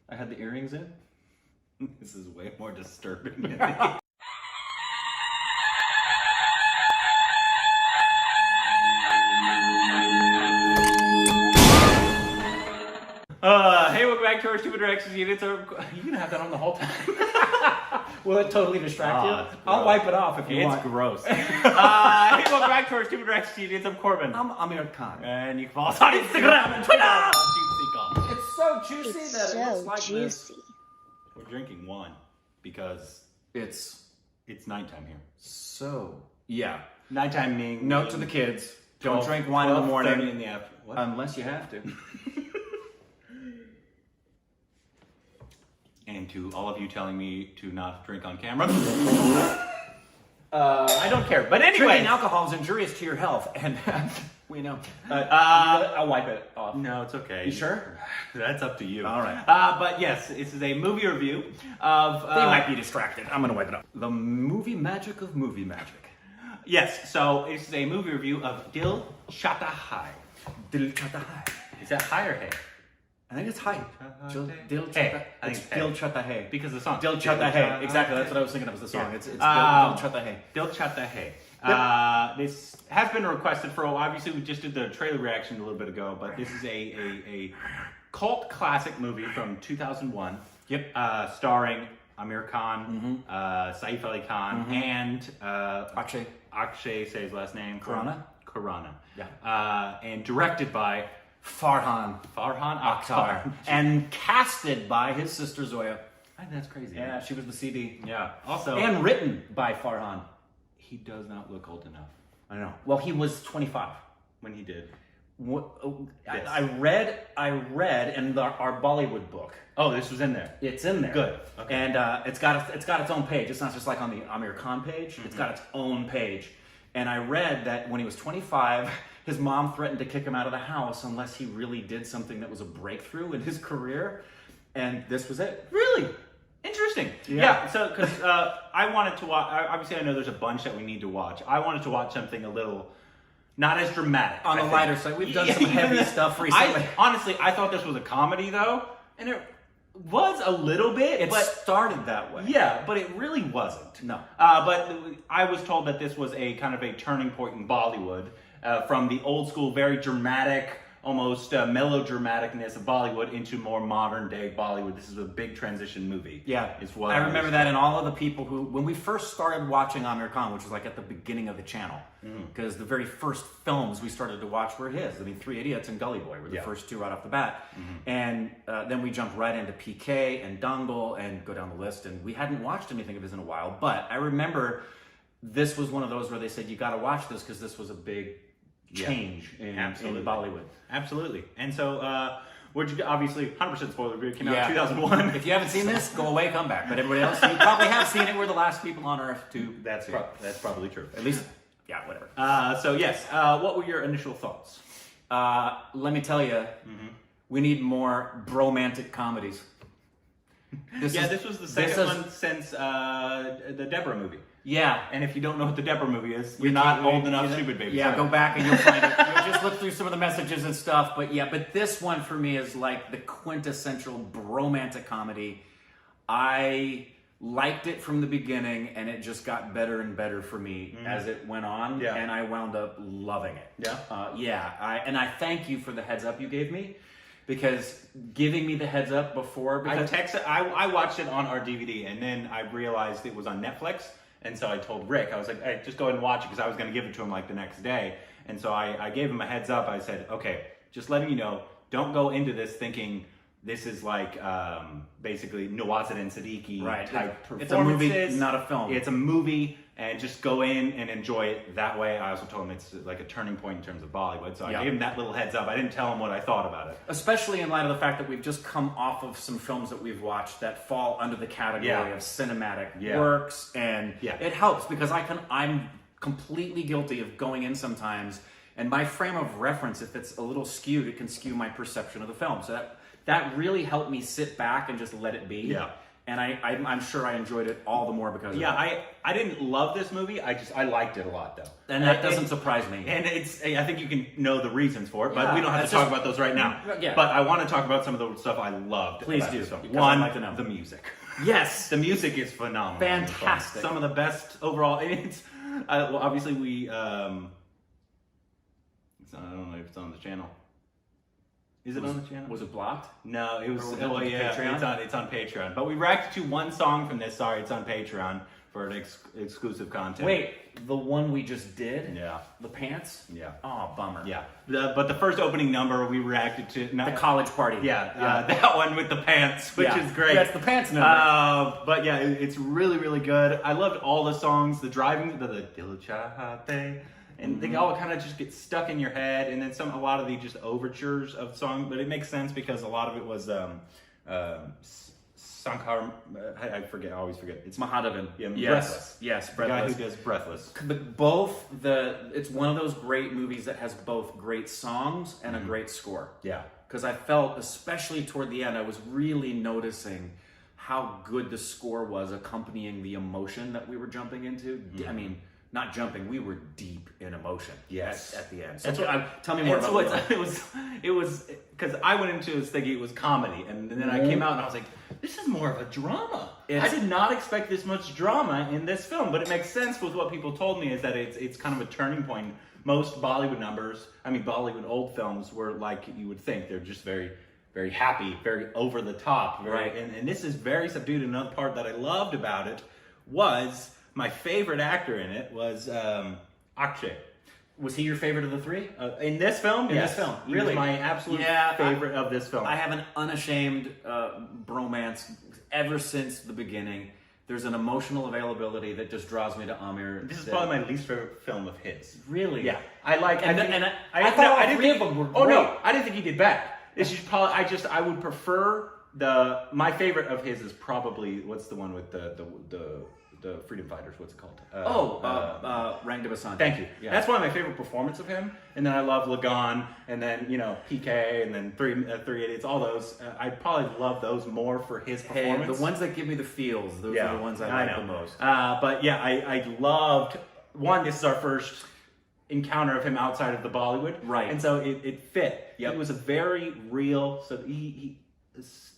I had the earrings in. This is way more disturbing. Hey, welcome back to our Stupid Directions Units. You're gonna have that on the whole time. Will it totally distract you? I'll wipe it off if you want. It's gross. Hey, welcome back to our Stupid Directions Units. I'm Corbin. I'm Aamir Khan. And you can follow us on Instagram and Twitter. It's so juicy It's that so it looks like juicy. this. We're drinking one because It's nighttime here. so, yeah. Nighttime meaning... Note to the kids, don't drink wine in the 12:30 morning in the afternoon. What? unless you have to. And to all of you telling me to not drink on camera. I don't care. But anyway. Drinking alcohol is injurious to your health, and we know. I'll wipe it off. No, it's okay. You sure? That's up to you. All right. But yes, this is a movie review of... They might be distracted. I'm going to wipe it off. The movie magic of movie magic. Yes, so this is a movie review of DIL, CHAHTA. Dil Chata Hai. Is that high or hay? I think it's Hai. Dil Hey. Chata. I think It's it's Dil hey. Chata Hai. Because the song. Dil Chata Hai. Exactly, that's what I was thinking of as the song. Yeah. It's Dil Chata Hai. DIL CHAHTA. This has been requested for a while. Obviously, we just did the trailer reaction a little bit ago, but this is a cult classic movie from 2001. Yep. Starring Aamir Khan, Saif Ali Khan, and Akshay, say his last name. Khurana. Yeah. And directed by Farhan Akhtar. And casted by his sister Zoya. I think that's crazy. Yeah, she was the CD. Yeah. Also, And written by Farhan. he does not look old enough I know. Well, he was 25. when he did. Yes. I read in our Bollywood book. Oh, this was in there. It's in there. Good. Okay. And it's got its own page. It's not just like on the Aamir Khan page. It's got its own page. And I read that when he was 25, his mom threatened to kick him out of the house unless he really did something that was a breakthrough in his career. And this was it. Really? Interesting. Yeah, so, because I wanted to watch, obviously I know there's a bunch that we need to watch. I wanted to watch something a little, not as dramatic. On the lighter side, we've done some heavy stuff recently. Honestly, I thought this was a comedy though, and it was a little bit, It started that way. yeah, but it really wasn't. No. But I was told that this was a kind of a turning point in Bollywood from the old school, very dramatic, almost melodramaticness of Bollywood into more modern day Bollywood. This is a big transition movie. Yeah, is what I remember that, and all of the people who, when we first started watching Aamir Khan, which was like at the beginning of the channel, because the very first films we started to watch were his. I mean, Three Idiots and Gully Boy were the first two right off the bat, and then we jumped right into PK and Dangle and go down the list, and we hadn't watched anything of his in a while. But I remember this was one of those where they said you got to watch this because this was a big change in Bollywood. Absolutely. And so, obviously 100% spoiler review, came out in 2001. If you haven't seen this, go away, come back. But everybody else, you probably have seen it. We're the last people on earth to. That's probably true. At least, yeah, whatever. So yes, what were your initial thoughts? Let me tell you, we need more bromantic comedies. This was the second one since the Deborah movie. Yeah. And if you don't know what the Deborah movie is, you're not old enough, stupid baby. Yeah, go back and you'll find it. You'll just look through some of the messages and stuff. But yeah, but this one for me is like the quintessential bromantic comedy. I liked it from the beginning, and it just got better and better for me as it went on. Yeah. And I wound up loving it. Yeah. And I thank you for the heads up you gave me. Because giving me the heads up before... I watched it on our DVD, and then I realized it was on Netflix. And so I told Rick, I was like, hey, just go ahead and watch it, because I was going to give it to him like the next day. And so I gave him a heads up. I said, okay, just letting you know, don't go into this thinking this is like basically Nawazuddin Siddiqui type performances. It's a movie, not a film. It's a movie, and just go in and enjoy it that way. I also told him it's like a turning point in terms of Bollywood. So I gave him that little heads up. I didn't tell him what I thought about it. Especially in light of the fact that we've just come off of some films that we've watched that fall under the category of cinematic works. And it helps because I'm completely guilty of going in sometimes, and my frame of reference, if it's a little skewed, it can skew my perception of the film. So that really helped me sit back and just let it be. Yeah. And I'm sure I enjoyed it all the more because of it. I didn't love this movie. I liked it a lot though. And that doesn't surprise me. And I think you can know the reasons for it, but Yeah, we don't have to talk about those right now. Yeah. But I want to talk about some of the stuff I loved. Please about do, this film. because One, I'd like to know. the music. Yes. The music is phenomenal. Fantastic. Some of the best overall. It's well, obviously we. I don't know if it's on the channel. Is it on the channel? Was it blocked? No, it was. Or was it Oh on yeah, Patreon? it's on Patreon. But we reacted to one song from this. Sorry, it's on Patreon for an exclusive content. Wait, the one we just did? Yeah. The pants? Yeah. Oh, bummer. Yeah. But the first opening number we reacted to. The college party. Yeah. That one with the pants, which is great. That's the pants number. But yeah, it's really, really good. I loved all the songs, the driving, the DIL CHAHTA. And they all kind of just get stuck in your head, and then a lot of the just overtures of songs, but it makes sense because a lot of it was Sankar. I forget. I always forget. It's Mahadevan. Yeah, Yes. Breathless. Yes, the Breathless. guy who does Breathless. But it's one of those great movies that has both great songs and a great score. Yeah. Because I felt, especially toward the end, I was really noticing how good the score was accompanying the emotion that we were jumping into. I mean, not jumping, we were deep in emotion. Yes. At the end. So That's what tell me more about it. It was because I went into this thinking it was comedy, and then I came out and I was like, this is more of a drama. I did not expect this much drama in this film, but it makes sense with what people told me is that it's kind of a turning point. Most Bollywood old films were like you would think. They're just very, very happy, very over the top. Right. And this is very subdued. Another part that I loved about it was my favorite actor in it was Akshay. Was he your favorite of the three? In this film? This film. He Really? was my absolute favorite of this film. I have an unashamed bromance ever since the beginning. There's an emotional availability that just draws me to Aamir. This is probably my least favorite film of his. Really? Yeah. I like. And I thought all three of them were Oh no, great. I didn't think he did bad. It's just probably. I would prefer my favorite of his is probably what's the one with the freedom fighters. What's it called? Rang de Basanti. Thank you. Yeah. That's one of my favorite performances of him. And then I love Lagan, and then PK, and then Three Idiots. All those. I probably love those more for his performance. Hey, the ones that give me the feels, those are the ones I like the most. But yeah, I loved one. This is our first encounter of him outside of the Bollywood, Right. And so it fit. Yep. It was a very real. So he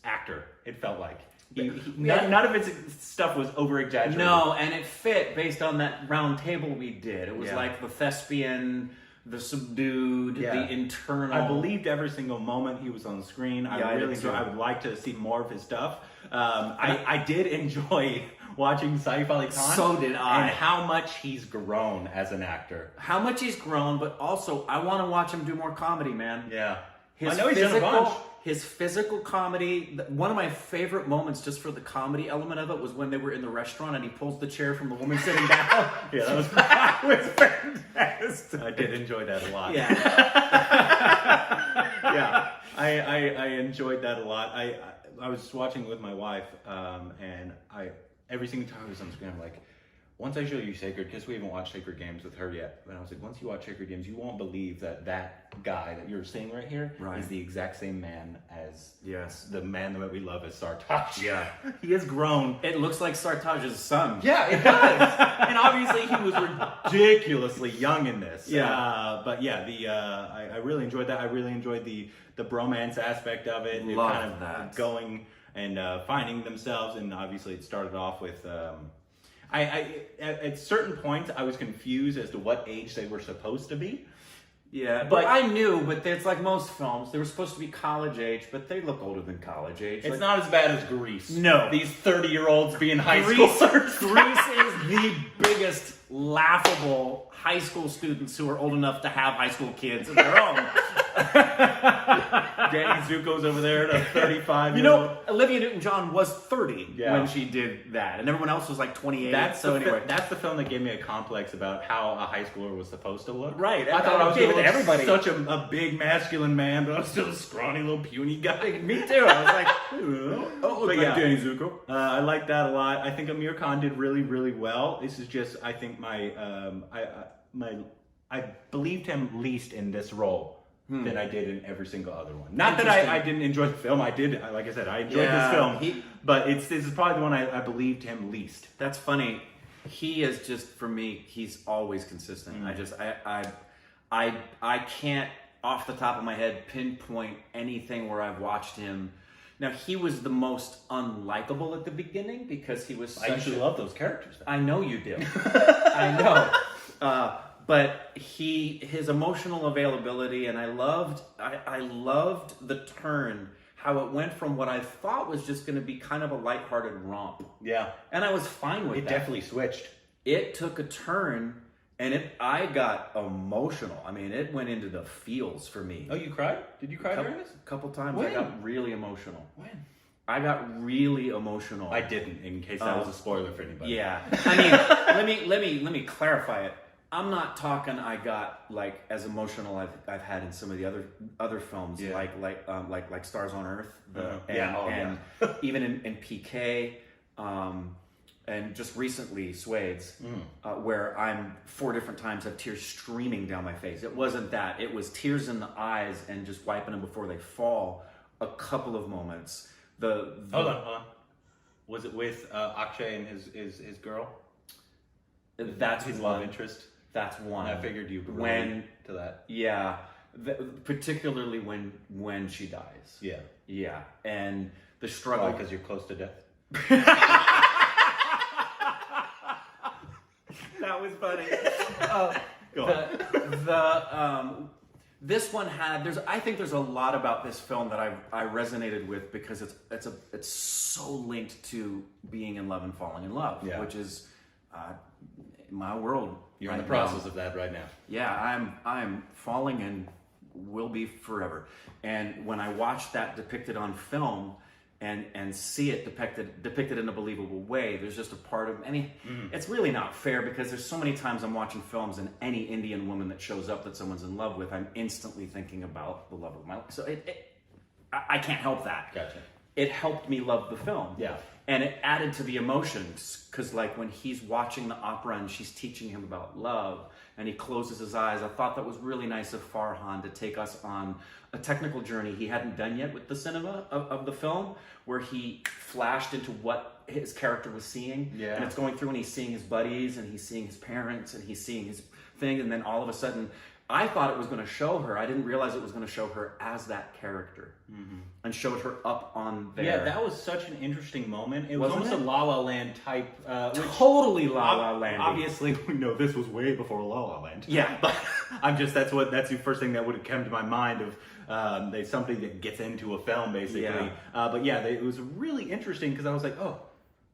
actor. It felt like. None of his stuff was over exaggerated. No, and it fit based on that round table we did. It was Yeah. like the thespian, the subdued, the internal. I believed every single moment he was on the screen. I really did too. I would like to see more of his stuff. I did enjoy watching Saif Ali Khan. So did I. And how much he's grown as an actor. How much he's grown, but also I want to watch him do more comedy, man. Yeah. His I know he's done a bunch. His physical comedy, one of my favorite moments just for the comedy element of it was when they were in the restaurant and he pulls the chair from the woman sitting down. Yeah, that was fantastic. I did enjoy that a lot. Yeah. Yeah, I enjoyed that a lot. I was just watching with my wife, and every single time I was on screen, I'm like, once I show you Sacred, because we haven't watched Sacred Games with her yet, but I was like, once you watch Sacred Games, you won't believe that guy that you're seeing right here is the exact same man as the man that we love as Sartaj. Yeah. He has grown. It looks like Sartaj's son. Yeah, it does. And obviously he was ridiculously young in this. Yeah. But yeah, I really enjoyed that. I really enjoyed the bromance aspect of it. Love kind of that. going and finding themselves, and obviously it started off with at certain points I was confused as to what age they were supposed to be. Yeah, but I knew, but it's like most films, they were supposed to be college age, but they look older than college age. It's not as bad as Grease. No. These 30-year-olds being high schoolers. Grease is the biggest laughable high school students who are old enough to have high school kids of their own. Danny Zuko's over there at 35. You know, Olivia Newton-John was 30 Yeah. when she did that, and everyone else was like 28. That's That's the film that gave me a complex about how a high schooler was supposed to look. Right. I thought I was gave it gonna to look everybody. such a big masculine man, but I was still a scrawny little puny guy. Me too. I was like, oh, look like Danny Zuko. I like that a lot. I think Aamir Khan did really, really well. This is just, I think I believed him least in this role than I did in every single other one. Not that I didn't enjoy the film. I did. Like I said, I enjoyed this film. But this is probably the one I believed him least. That's funny. He is just, for me, he's always consistent. I can't, off the top of my head, pinpoint anything where I've watched him. Now, he was the most unlikable at the beginning because he was such I usually love those characters. I know you do. I know. But his emotional availability, and I loved the turn, how it went from what I thought was just going to be kind of a lighthearted romp. Yeah. And I was fine with that. It definitely switched. It took a turn, and I got emotional. I mean, it went into the feels for me. Oh, you cried? Did you cry during this? A couple times. When? I got really emotional. When? I got really emotional. I didn't, in case that was a spoiler for anybody. Yeah. I mean, let me clarify it. I'm not talking I got like as emotional I've had in some of the other films, like Stars on Earth, and even in PK, and just recently Suede's, where I'm 4 different times have tears streaming down my face. It wasn't that. It was tears in the eyes and just wiping them before they fall. A couple of moments. Hold on. Was it with Akshay and his girl? That's his one. love interest. That's one. I figured you relate to that. Yeah, particularly when she dies. Yeah. Yeah, and the struggle because you're close to death. That was funny. Go on. This one had. I think there's a lot about this film that I resonated with because it's so linked to being in love and falling in love, which is my world. You're in the process of that right now. Yeah, I'm falling and will be forever. And when I watch that depicted on film and see it depicted in a believable way, there's just a part of it's really not fair because there's so many times I'm watching films and any Indian woman that shows up that someone's in love with, I'm instantly thinking about the love of my life. So I can't help that. Gotcha. It helped me love the film. Yeah. And it added to the emotions, because like when he's watching the opera and she's teaching him about love and he closes his eyes, I thought that was really nice of Farhan to take us on a technical journey he hadn't done yet with the cinema of the film, where he flashed into what his character was seeing. Yeah. And it's going through and he's seeing his buddies and he's seeing his parents and he's seeing his thing, and then all of a sudden I thought it was going to show her. I didn't realize it was going to show her as that character, and showed her up on there. Yeah, that was such an interesting moment. It was almost a La La Land type. Totally La La Land. Obviously, we know this was way before La La Land. Yeah, but that's the first thing that would have come to my mind of something that gets into a film, basically. Yeah. But yeah, it was really interesting because I was like, oh,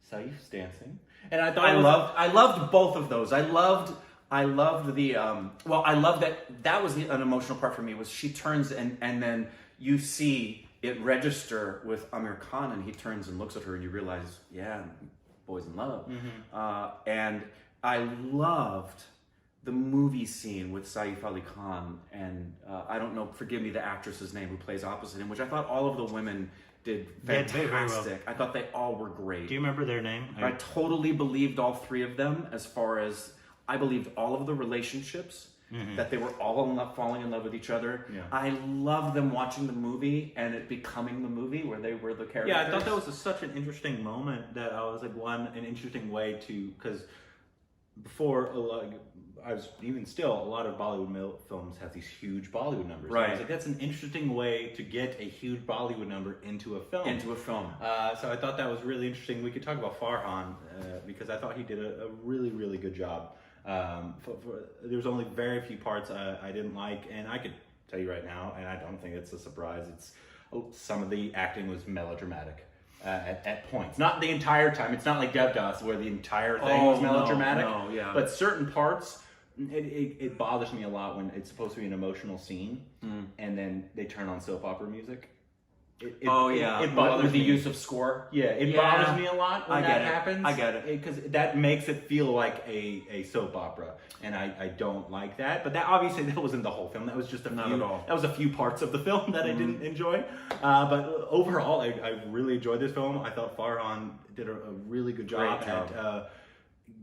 Saif's dancing, and I thought I loved both of those. I loved the I love that was an emotional part for me, was she turns and then you see it register with Aamir Khan, and he turns and looks at her and you realize, yeah, boy's in love. And I loved the movie scene with Saif Ali Khan and I don't know, forgive me, the actress's name who plays opposite him, which I thought all of the women did fantastic. Very well. I thought they all were great. Do you remember their name? I totally believed all 3 of them, as far as I believed all of the relationships, that they were all falling in love with each other. Yeah. I loved them watching the movie and it becoming the movie where they were the characters. Yeah, I thought that was such an interesting moment that I was like, an interesting way to, because before, a lot of Bollywood films have these huge Bollywood numbers. Right. I was like, that's an interesting way to get a huge Bollywood number into a film. So I thought that was really interesting. We could talk about Farhan because I thought he did a really, really good job. There was only very few parts I didn't like, and I could tell you right now, and I don't think it's a surprise, some of the acting was melodramatic at points. Not the entire time. It's not like Devdas where the entire thing was melodramatic. No, yeah. But certain parts, it bothers me a lot when it's supposed to be an emotional scene, and then they turn on soap opera music. It bothers me. The use of score. Yeah, it bothers me a lot when that happens. I get it. Because that makes it feel like a soap opera, and I don't like that. But that obviously that wasn't the whole film. That was just Not at all. That was a few parts of the film that I didn't enjoy. But overall, I really enjoyed this film. I thought Farhan did a really good job.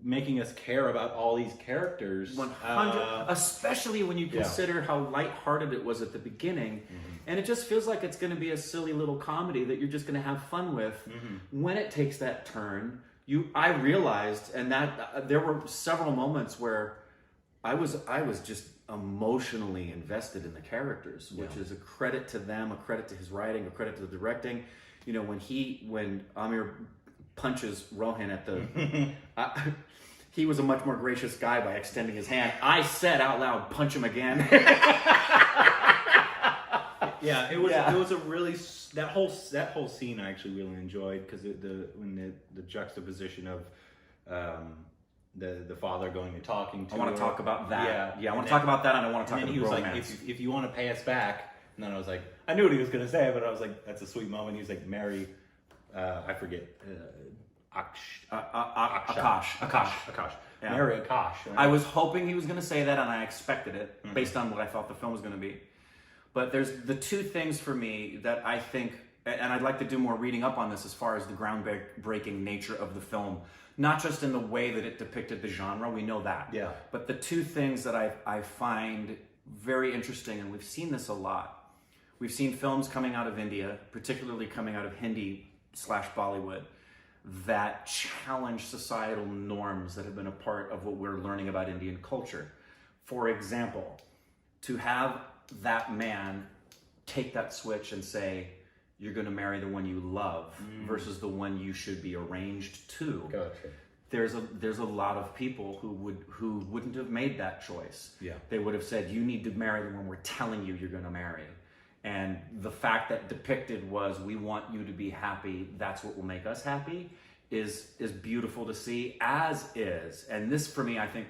making us care about all these characters. 100, especially when you consider how lighthearted it was at the beginning. And it just feels like it's going to be a silly little comedy that you're just going to have fun with. When it takes that turn, I realized, and that there were several moments where I was just emotionally invested in the characters, which is a credit to them, a credit to his writing, a credit to the directing. You know, when Aamir punches Rohan at the, he was a much more gracious guy by extending his hand. I said out loud, "Punch him again." Yeah, it was a really that whole scene I actually really enjoyed, because when the juxtaposition of the father going and talking to I want her. to talk about that. Yeah, I want to talk about that, and I want to talk about he was romance. like, if you want to pay us back, and then I was like, I knew what he was going to say, but I was like, that's a sweet moment. He was like, marry, I forget, Akash. Yeah. Marry Akash. I was hoping he was going to say that, and I expected it based on what I thought the film was going to be. But there's the two things for me that I think, and I'd like to do more reading up on this as far as the groundbreaking nature of the film, not just in the way that it depicted the genre, we know that. Yeah. But the two things that I find very interesting, and we've seen this a lot. We've seen films coming out of India, particularly coming out of Hindi/Bollywood, that challenge societal norms that have been a part of what we're learning about Indian culture. For example, to have that man take that switch and say, you're going to marry the one you love versus the one you should be arranged to. Gotcha. There's a lot of people who wouldn't have made that choice. Yeah. They would have said, you need to marry the one we're telling you you're going to marry. And the fact that depicted was, we want you to be happy, that's what will make us happy, is beautiful to see, as is. And this, for me, I think,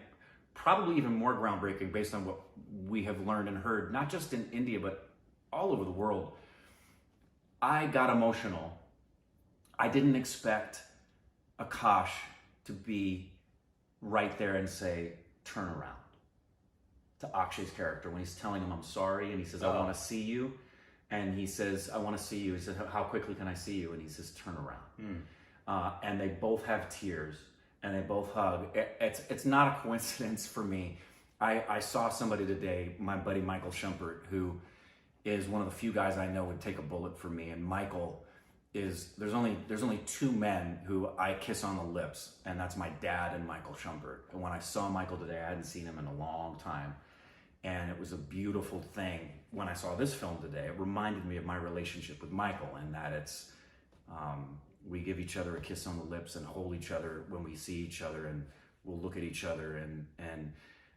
probably even more groundbreaking based on what we have learned and heard, not just in India, but all over the world. I got emotional. I didn't expect Akash to be right there and say, turn around, to Akshay's character when he's telling him, I'm sorry, and he says, I want to see you. And he says, I want to see you. He says, how quickly can I see you? And he says, turn around. And they both have tears, and they both hug. It's not a coincidence for me. I saw somebody today, my buddy Michael Shumpert, who is one of the few guys I know would take a bullet for me. And Michael there's only two men who I kiss on the lips, and that's my dad and Michael Shumpert. And when I saw Michael today, I hadn't seen him in a long time. And it was a beautiful thing. When I saw this film today, it reminded me of my relationship with Michael, and that it's, we give each other a kiss on the lips and hold each other when we see each other, and we'll look at each other. And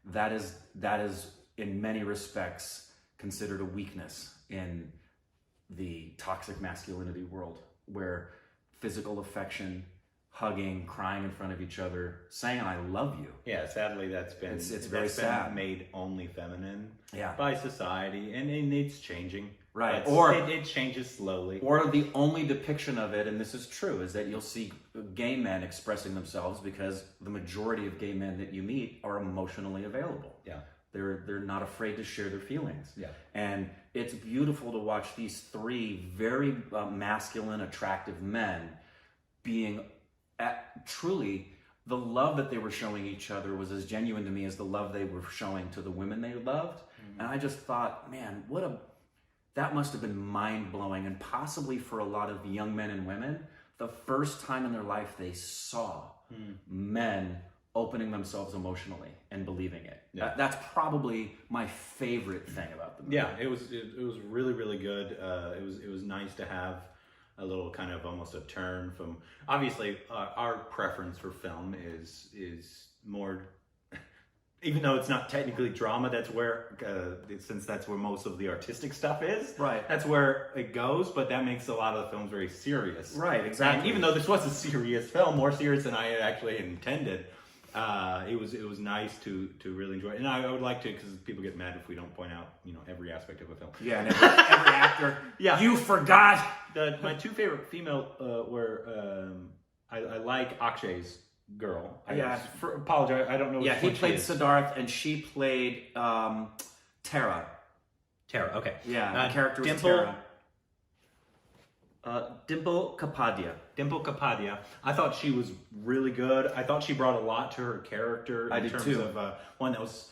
that is in many respects considered a weakness in the toxic masculinity world, where physical affection, hugging, crying in front of each other, saying I love you. Yeah, sadly that's been very sad. Made only feminine yeah. by society, and it's changing. Right. Or it changes slowly. Or the only depiction of it, and this is true, is that you'll see gay men expressing themselves because the majority of gay men that you meet are emotionally available. Yeah. They're not afraid to share their feelings. Yeah. And it's beautiful to watch these three very masculine, attractive men being truly, the love that they were showing each other was as genuine to me as the love they were showing to the women they loved. Mm-hmm. And I just thought, man, that must have been mind-blowing, and possibly for a lot of young men and women, the first time in their life they saw men opening themselves emotionally and believing it. Yeah. That's probably my favorite thing about the movie. Yeah, it was really, really good. It was nice to have a little kind of almost a turn from, obviously our preference for film is more, even though it's not technically drama, that's where, since that's where most of the artistic stuff is, right? That's where it goes, but that makes a lot of the films very serious. Right, exactly. And even though this was a serious film, more serious than I actually intended, it was nice to really enjoy it. And I would like to, because people get mad if we don't point out, every aspect of a film. Yeah, and every actor. Yeah, you forgot. My two favorite female were, I like Akshay's girl. Apologize, I don't know. Yeah, he played Siddharth, and she played Tara. Tara, okay. Yeah, the character was Dimple, Tara. Dimple Kapadia. Dimple Kapadia. I thought she was really good. I thought she brought a lot to her character I in did terms too. of one that was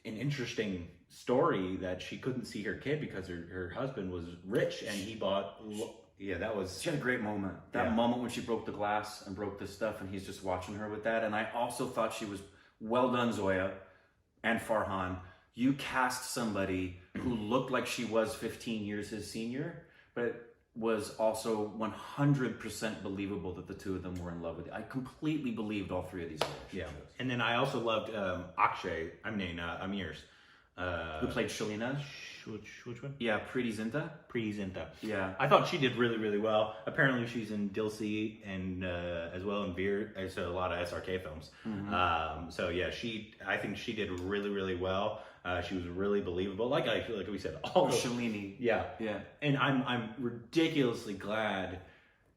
an interesting story that she couldn't see her kid because her husband was rich and he bought. Yeah, that was. She had a great moment. That moment when she broke the glass and broke this stuff, and he's just watching her with that. And I also thought she was well done, Zoya and Farhan. You cast somebody who looked like she was 15 years his senior, but was also 100% believable that the two of them were in love with you. I completely believed all three of these relationships. Yeah, and then I also loved Amir's. Who played Shalina? Which one? Yeah, Preeti Zinta. Preeti Zinta. Yeah. I thought she did really, really well. Apparently she's in Dilsey and as well in Veer, so a lot of SRK films. So yeah, I think she did really, really well. She was really believable. Like we said, all Shalini. Yeah. Yeah. And I'm ridiculously glad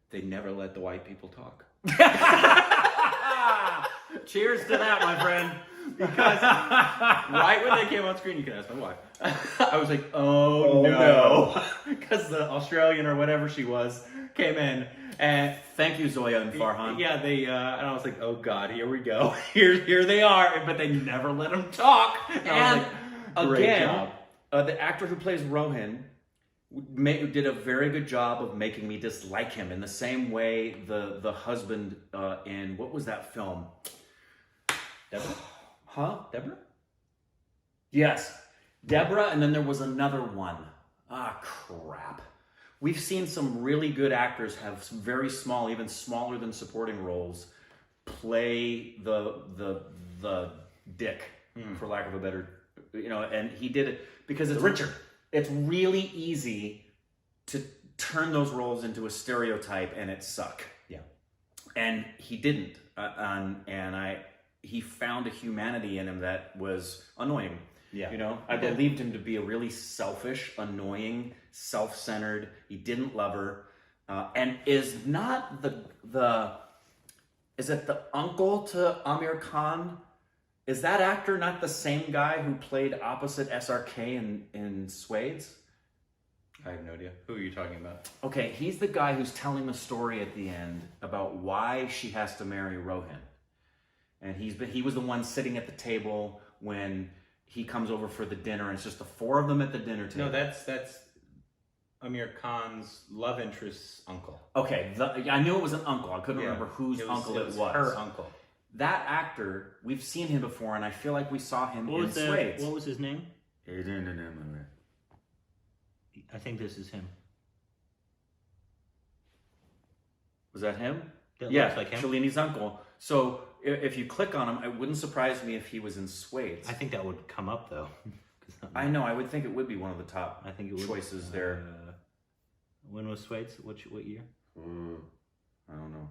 they never let the white people talk. Cheers to that, my friend. Because right when they came on screen, you can ask my wife. I was like, oh no. Because the Australian or whatever she was came in. And thank you, Zoya and Farhan. Yeah, and I was like, oh God, here we go. Here they are. But they never let them talk. And great again, job. The actor who plays Rohan did a very good job of making me dislike him in the same way the husband in, what was that film? Deborah? Huh? Deborah? Yes. Deborah, and then there was another one. Ah, crap. We've seen some really good actors have some very small, even smaller than supporting roles, play the dick, for lack of a better, and he did it because it's Richard. It's really easy to turn those roles into a stereotype and it suck. Yeah. And he didn't. He found a humanity in him that was annoying. Yeah. I believed him to be a really selfish, annoying, self-centered. He didn't love her, and is not is it the uncle to Aamir Khan? Is that actor not the same guy who played opposite SRK in Suede's? I have no idea. Who are you talking about? Okay, he's the guy who's telling the story at the end about why she has to marry Rohan. And he was the one sitting at the table when he comes over for the dinner, and it's just the four of them at the dinner table. No, that's Aamir Khan's love interest's uncle. Okay, I knew it was an uncle. I couldn't remember whose uncle it was. Her uncle. That actor, we've seen him before, and I feel like we saw him in Suede's. What was his name? I think this is him. Was that him? That Yeah, looks like him. Shalini's uncle. So if you click on him, it wouldn't surprise me if he was in Suede's. I think that would come up though. I know. I would think it would be one of the top I think it would, choices there. When was Swade's? What year? I don't know.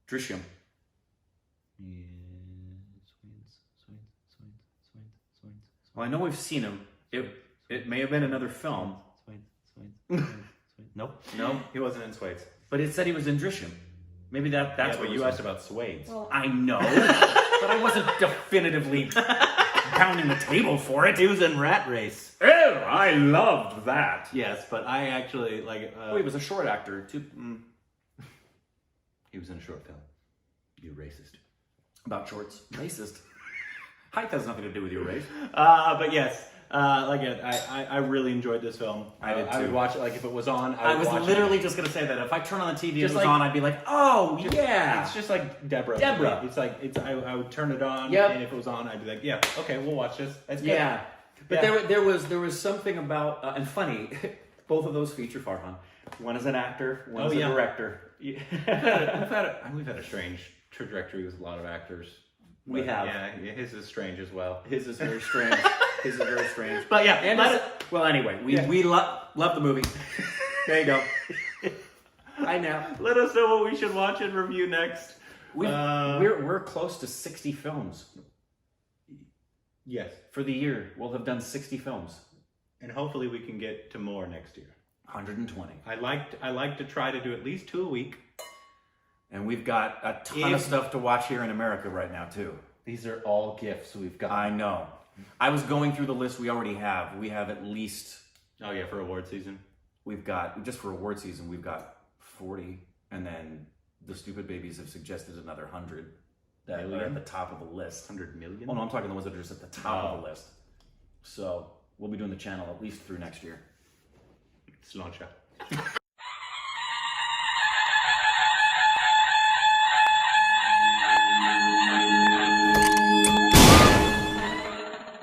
Drishyam. Yeah, Well, I know we've seen him. It may have been another film. Nope. No, He wasn't in Suede's. but it said he was in Drishyam. Maybe that's Yeah, what but it you was. asked about Suede's. Well, I know, but I wasn't definitively pounding the table for it. He was in Rat Race. Oh, I loved that. Yes, but I actually like. Oh, he was a short actor too. He was in a short film. You racist. About shorts, racist. Height has nothing to do with your race. But yes, I really enjoyed this film. I did I would too. watch it like if it was on. I would was watch literally it. just gonna say that if I turn on the TV and it Just was like- on, I'd be like, "Oh yeah!" It's just like Deborah. Deborah. It's like I would turn it on, Yep. and if it was on, I'd be like, yeah, okay, we'll watch this. That's good. Yeah, but Yeah. there was something about and funny. Both of those feature Farhan. One is an actor, one is a director. We've had a strange trajectory with a lot of actors. We But have. Yeah, his is strange as well. His is very strange. His is very strange. But yeah, And well, anyway, we love the movie. There you go. I know. let us know what we should watch and review next. We're close to 60 films Yes, for the year. We'll have done 60 films. and hopefully we can get to more next year. 120. I like to try to do at least 2 a week. And we've got a ton of stuff to watch here in America right now, too. These are all gifts we've got. I know. I was going through the list we already have. We have at least... Oh yeah, for award season. we've got, just for award season, we've got 40, and then the Stupid Babies have suggested another 100 that are at the top of the list. 100 million? Oh no, I'm talking the ones that are just at the top of the list. So we'll be doing the channel at least through next year. Cilantro.